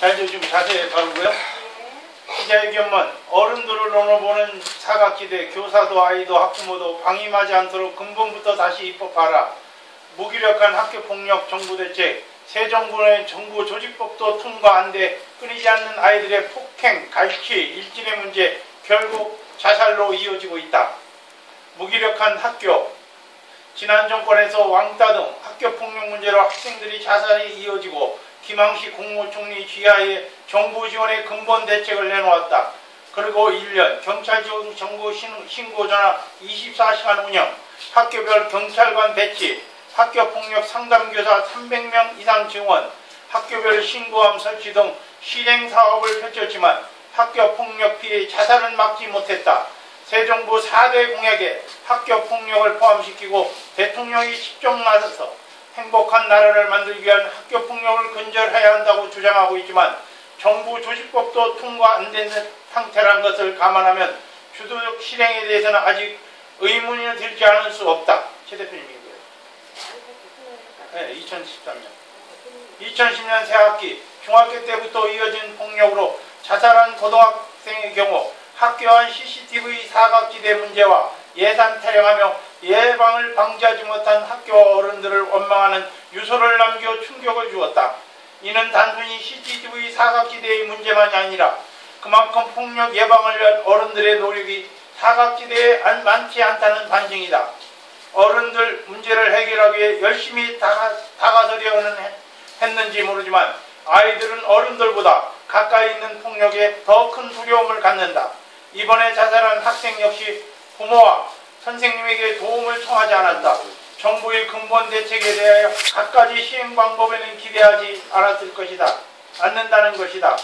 자, 이제 좀 자세히 다루고요. 기자회견문, 어른들을 논어보는 사각지대, 교사도 아이도 학부모도 방임하지 않도록 근본부터 다시 입법하라. 무기력한 학교폭력 정부대책, 새 정부의 정부 조직법도 통과 안 돼 끊이지 않는 아이들의 폭행, 갈취, 일진의 문제 결국 자살로 이어지고 있다. 무기력한 학교, 지난 정권에서 왕따 등 학교폭력 문제로 학생들이 자살이 이어지고 김항식 국무총리 지하에 정부 지원의 근본 대책을 내놓았다. 그리고 1년 경찰 지원 정부 신고 전화 24시간 운영, 학교별 경찰관 배치, 학교폭력 상담교사 300명 이상 지원, 학교별 신고함 설치 등 실행 사업을 펼쳤지만 학교폭력 피해 자살은 막지 못했다. 새 정부 4대 공약에 학교폭력을 포함시키고 대통령이 직접 나서서 행복한 나라를 만들기 위한 학교폭력을 근절해야 한다고 주장하고 있지만 정부 조직법도 통과 안 된 상태란 것을 감안하면 주도적 실행에 대해서는 아직 의문이 들지 않을 수 없다. 최 대표님이고요. 네, 2013년. 2010년 새학기 중학교 때부터 이어진 폭력으로 자살한 고등학생의 경우 학교 안 CCTV 사각지대 문제와 예산 타령하며 예방을 방지하지 못한 학교 어른들을 원망하는 유서를 남겨 충격을 주었다. 이는 단순히 CCTV 사각지대의 문제만이 아니라 그만큼 폭력 예방을 위한 어른들의 노력이 사각지대에 많지 않다는 반증이다. 어른들 문제를 해결하기 위해 열심히 다가서려는 했는지 모르지만 아이들은 어른들보다 가까이 있는 폭력에 더 큰 두려움을 갖는다. 이번에 자살한 학생 역시 부모와 선생님에게 도움을 청하지 않았다. 정부의 근본 대책에 대하여 갖가지 시행 방법에는 기대하지 않는다는 것이다.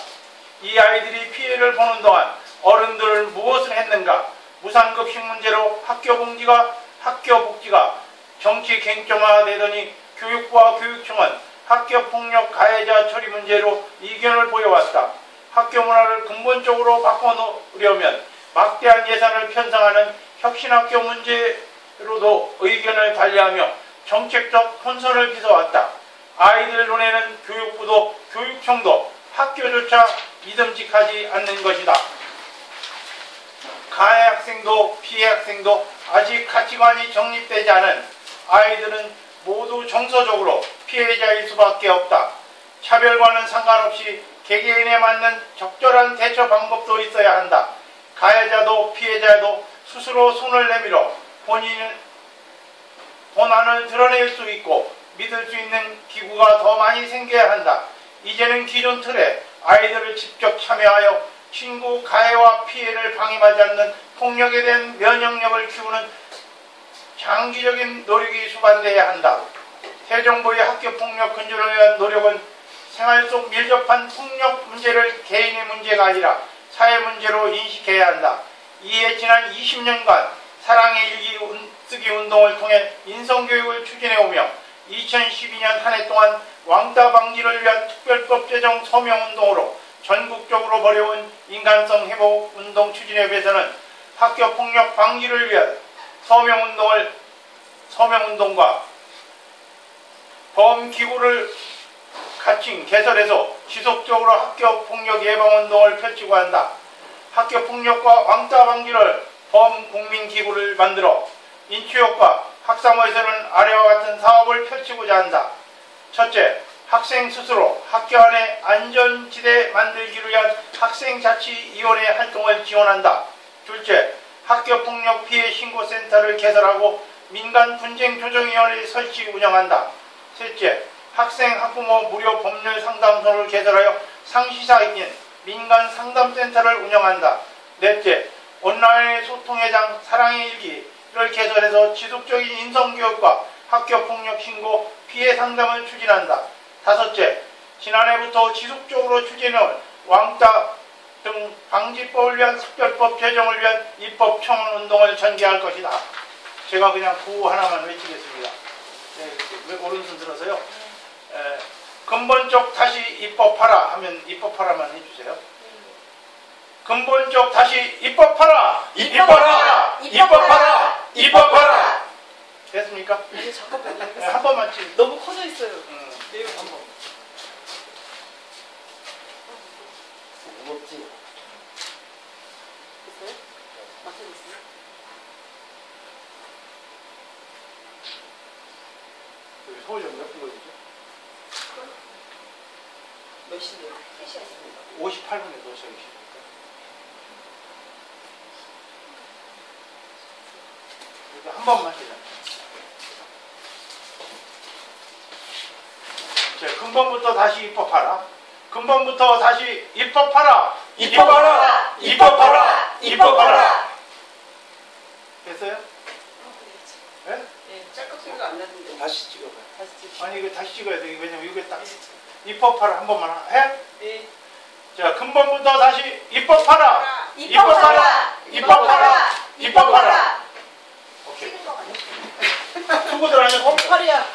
이 아이들이 피해를 보는 동안 어른들은 무엇을 했는가? 무상급식 문제로 학교 복지가 정치 쟁점화되더니 교육부와 교육청은 학교폭력 가해자 처리 문제로 이견을 보여왔다. 학교 문화를 근본적으로 바꿔놓으려면 막대한 예산을 편성하는 혁신학교 문제로도 의견을 달리하며 정책적 혼선을 빚어왔다. 아이들 눈에는 교육부도 교육청도 학교조차 믿음직하지 않는 것이다. 가해 학생도 피해 학생도 아직 가치관이 정립되지 않은 아이들은 모두 정서적으로 피해자일 수밖에 없다. 차별과는 상관없이 개개인에 맞는 적절한 대처 방법도 있어야 한다. 가해자도 피해자도 스스로 손을 내밀어 본안을 드러낼 수 있고 믿을 수 있는 기구가 더 많이 생겨야 한다. 이제는 기존 틀에 아이들을 직접 참여하여 친구 가해와 피해를 방임하지 않는 폭력에 대한 면역력을 키우는 장기적인 노력이 수반되어야 한다. 새 정부의 학교폭력 근절을 위한 노력은 생활 속 밀접한 폭력 문제를 개인의 문제가 아니라 사회 문제로 인식해야 한다. 이에 지난 20년간 사랑의 일기 쓰기 운동을 통해 인성교육을 추진해오며 2012년 한 해 동안 왕따 방지를 위한 특별법 제정 서명운동으로 전국적으로 벌여온 인간성 회복 운동 추진협에서는 학교폭력 방지를 위한 서명운동과 범기구를 같이 개설해서 지속적으로 학교폭력 예방운동을 펼치고 한다. 학교폭력과 왕따 방지를 범국민기구를 만들어 인추협과 학사모에서는 아래와 같은 사업을 펼치고자 한다. 첫째, 학생 스스로 학교 안에 안전지대 만들기를 위한 학생자치위원회 활동을 지원한다. 둘째, 학교폭력 피해 신고센터를 개설하고 민간분쟁조정위원회 설치 운영한다. 셋째, 학생 학부모 무료 법률 상담소를 개설하여 상시사인 민간상담센터를 운영한다. 넷째, 온라인 소통의 장 사랑의 일기를 개설해서 지속적인 인성교육과 학교폭력 신고 피해 상담을 추진한다. 다섯째, 지난해부터 지속적으로 추진해온 왕따 등 방지법을 위한 특별법 제정을 위한 입법 청원 운동을 전개할 것이다. 제가 그냥 구호 하나만 외치겠습니다. 네, 오른손 들어서요. 근본적 다시 입법하라 하면 입법하라만 해주세요. 근본적 다시 입법하라! 입법하라! 입법하라! 입법하라! 됐습니까? 아니 잠깐만요. 네, 한 번만 치면 너무 커져 있어요. 내용 한 번. 서울역 몇 분 걸리죠? 몇 시네요? 3시였습니다. 58분에 도착이시니까. 이렇게 한 번만 해자. 자, 근본부터 다시 입법하라. 근본부터 다시 입법하라. 입법하라! 입법하라! 입법하라! 됐어요? 예? 네, 짤깍 소리가 안 나는데. 다시 찍어봐요. 다시 찍 아니 이거 다시 찍어야 돼. 왜냐면 이게 딱 입법하라 한 번만 해. 네. 자, 근본부터 다시 입법하라. 입법하라! 입법하라. 입법하라. 오케이. 찍은 거 같네. 수고들 하셨습니다. 팔이야.